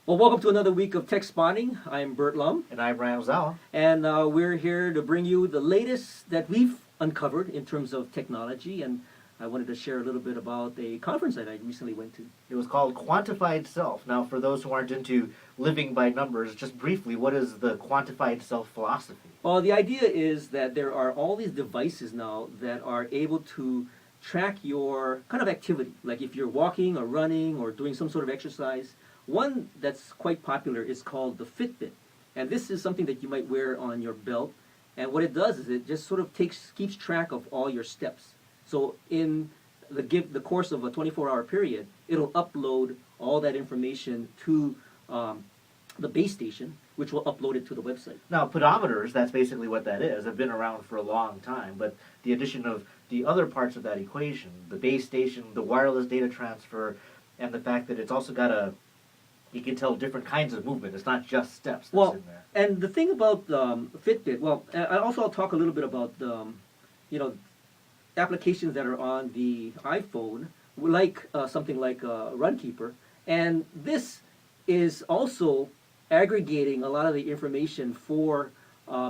Well, welcome to another week of Techspotting. I'm Burt Lum, And I'm Ryan Ozawa. and we're here to bring you the latest that we've uncovered in terms of technology. And I wanted to share a little bit about a conference that I recently went to. It was called Quantified Self. Now, for those who aren't into living by numbers, just briefly, what is the Quantified Self philosophy? Well, the idea is that there are all these devices now that are able to track your kind of activity, like if you're walking or running or doing some sort of exercise. One that's quite popular is called the FitBit, and this is something that you might wear on your belt. And what it does is it just sort of keeps track of all your steps. So in the course of a 24-hour period, it'll upload all that information to the base station, which will upload it to the website. Now, pedometers, that's basically what that is, have been around for a long time, but the addition of the other parts of that equation, the base station, the wireless data transfer, and the fact that it's also got you can tell different kinds of movement. It's not just steps that's in there. And the thing about Fitbit, I'll talk a little bit about applications that are on the iPhone, like something like RunKeeper, and this is also aggregating a lot of the information for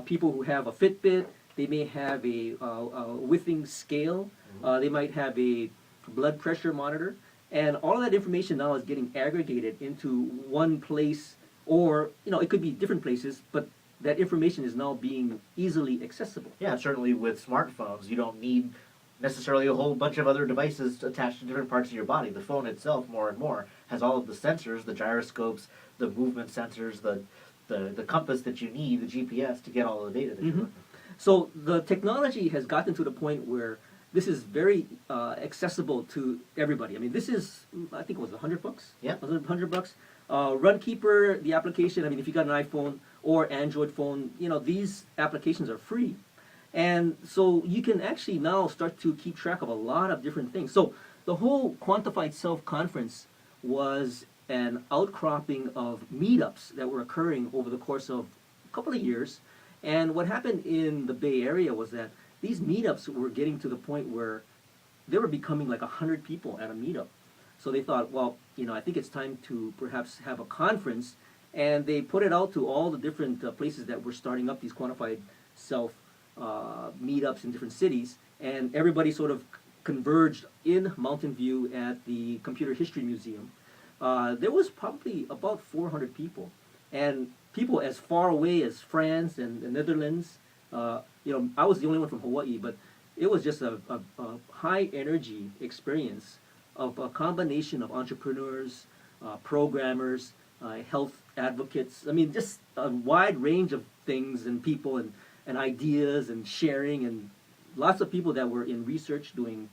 people who have a Fitbit. They may have a whiffing scale. They might have a blood pressure monitor. And all of that information now is getting aggregated into one place, or it could be different places, but that information is now being easily accessible. Yeah, certainly with smartphones, you don't need necessarily a whole bunch of other devices attached to different parts of your body. The phone itself, more and more, has all of the sensors, the gyroscopes, the movement sensors, the compass that you need, the GPS, to get all the data that you're looking for. So the technology has gotten to the point where this is very accessible to everybody. I mean, this is, I think it was $100. Yeah. Was it $100? RunKeeper, the application, I mean, if you got an iPhone or Android phone, these applications are free. And so you can actually now start to keep track of a lot of different things. So the whole Quantified Self conference was an outcropping of meetups that were occurring over the course of a couple of years. And what happened in the Bay Area was that these meetups were getting to the point where they were becoming like 100 people at a meetup. So they thought, well, I think it's time to perhaps have a conference. And they put it out to all the different places that were starting up these Quantified Self meetups in different cities. And everybody sort of converged in Mountain View at the Computer History Museum. There was probably about 400 people. And people as far away as France and the Netherlands. I was the only one from Hawaii, but it was just a high energy experience of a combination of entrepreneurs, programmers, health advocates. I mean, just a wide range of things and people and ideas and sharing, and lots of people that were in research, doing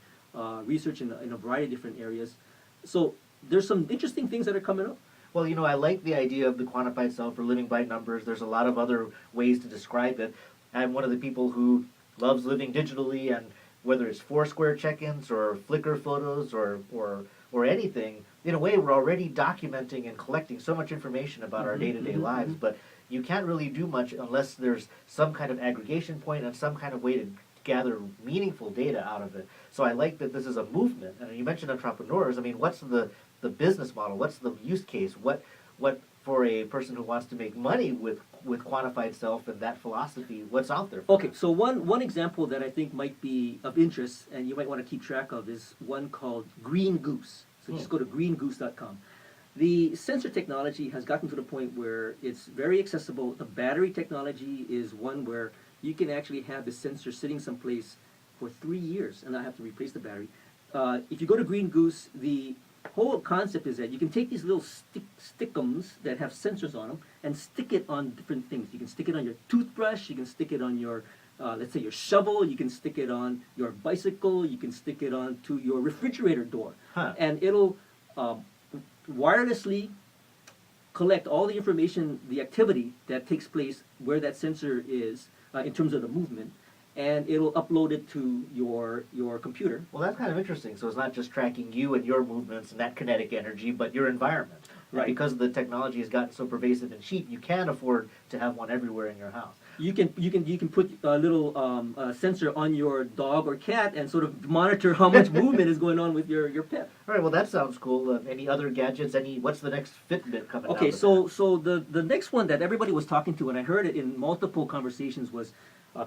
research in a variety of different areas. So there's some interesting things that are coming up. Well, I like the idea of the quantified self or living by numbers. There's a lot of other ways to describe it. I'm one of the people who loves living digitally, and whether it's Foursquare check-ins or Flickr photos or anything, in a way we're already documenting and collecting so much information about our day-to-day lives, but you can't really do much unless there's some kind of aggregation point and some kind of way to gather meaningful data out of it. So I like that this is a movement. And you mentioned entrepreneurs. I mean, what's the business model? What's the use case? What for a person who wants to make money with quantified self and that philosophy, what's out there? Okay, so one example that I think might be of interest and you might want to keep track of is one called Green Goose. So just go to greengoose.com. The sensor technology has gotten to the point where it's very accessible. The battery technology is one where you can actually have the sensor sitting someplace for 3 years and not have to replace the battery. If you go to Green Goose, the whole concept is that you can take these little stickums that have sensors on them and stick it on different things. You can stick it on your toothbrush, you can stick it on your, let's say your shovel, you can stick it on your bicycle, you can stick it on to your refrigerator door. And it'll wirelessly collect all the information, the activity that takes place where that sensor is in terms of the movement, and it'll upload it to your computer. Well, that's kind of interesting. So it's not just tracking you and your movements and that kinetic energy, but your environment. And Right. because the technology has gotten so pervasive and cheap, you can afford to have one everywhere in your house. You can put a little sensor on your dog or cat and sort of monitor how much movement is going on with your pet. All right, well, that sounds cool. Any other gadgets? What's the next Fitbit coming Okay, down the so the next one that everybody was talking to, and I heard it in multiple conversations, was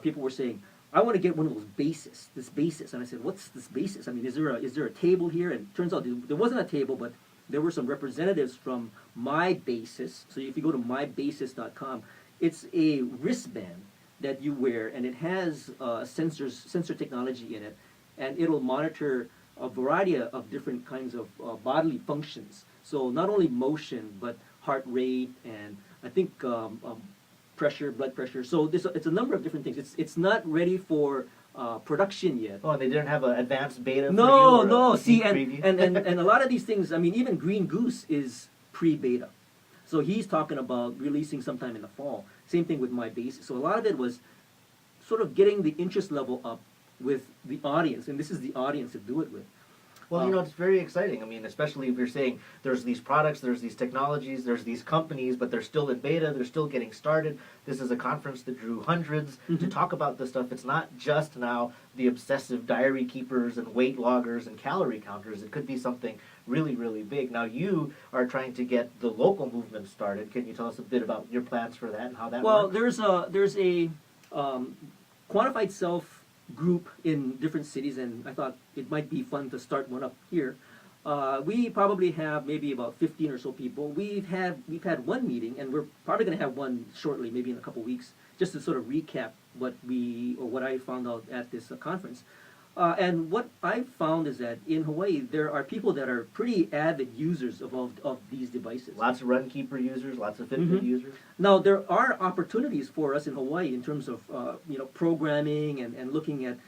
people were saying, I want to get one of those bases, this basis. And I said, what's this basis? I mean, is there a table here? And it turns out there wasn't a table, but there were some representatives from My Basis. So if you go to mybasis.com, it's a wristband that you wear, and it has sensor technology in it, and it'll monitor a variety of different kinds of bodily functions. So not only motion, but heart rate, and I think pressure, blood pressure. So it's a number of different things. It's not ready for production yet. Oh, and they didn't have an advanced beta No, for you? Or no. a See, sneak preview? and a lot of these things, I mean, even Green Goose is pre-beta. So he's talking about releasing sometime in the fall. Same thing with My Basis. So a lot of it was sort of getting the interest level up with the audience, and this is the audience to do it with. Well, it's very exciting. I mean, especially if you're saying there's these products, there's these technologies, there's these companies, but they're still in beta, they're still getting started. This is a conference that drew hundreds to talk about this stuff. It's not just now the obsessive diary keepers and weight loggers and calorie counters. It could be something really, really big. Now, you are trying to get the local movement started. Can you tell us a bit about your plans for that and how that Well, works? there's a Quantified Self group in different cities, and I thought it might be fun to start one up here. We probably have maybe about 15 or so people. We've had one meeting, and we're probably going to have one shortly, maybe in a couple weeks, just to sort of recap what I found out at this conference. And what I found is that in Hawaii, there are people that are pretty avid users of these devices. Lots of RunKeeper users, lots of Fitbit users. Now, there are opportunities for us in Hawaii in terms of programming and looking at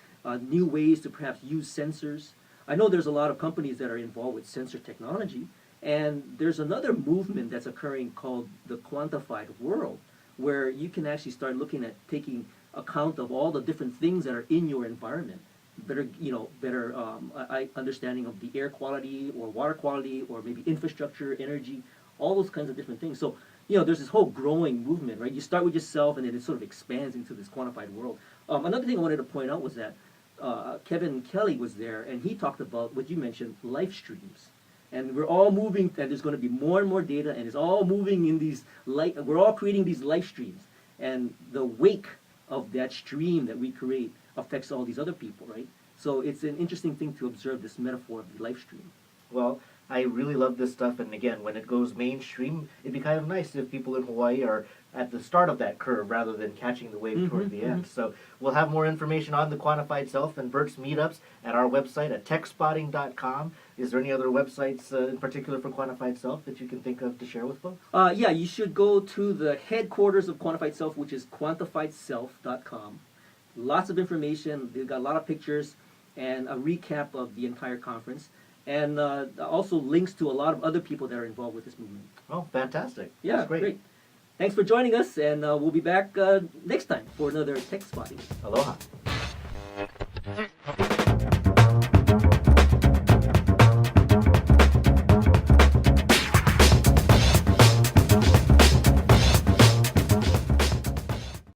new ways to perhaps use sensors. I know there's a lot of companies that are involved with sensor technology, and there's another movement that's occurring called the quantified world, where you can actually start looking at taking account of all the different things that are in your environment. Better understanding of the air quality or water quality or maybe infrastructure, energy, all those kinds of different things. So, there's this whole growing movement, right? You start with yourself, and then it sort of expands into this quantified world. Another thing I wanted to point out was that Kevin Kelly was there, and he talked about what you mentioned, live streams. And we're all moving, and there's going to be more and more data, and it's all moving in these we're all creating these live streams. And the wake of that stream that we create affects all these other people, right? So it's an interesting thing to observe this metaphor of the live stream. Well, I really love this stuff, and again, when it goes mainstream, it'd be kind of nice if people in Hawaii are at the start of that curve rather than catching the wave toward the end. So we'll have more information on the Quantified Self and Burt's meetups at our website at techspotting.com. Is there any other websites in particular for Quantified Self that you can think of to share with folks? Yeah, you should go to the headquarters of Quantified Self, which is quantifiedself.com. Lots of information. They've got a lot of pictures and a recap of the entire conference, and also links to a lot of other people that are involved with this movement. Oh, fantastic. Yeah, That's great. Thanks for joining us, and we'll be back next time for another Tech Spotting. Aloha.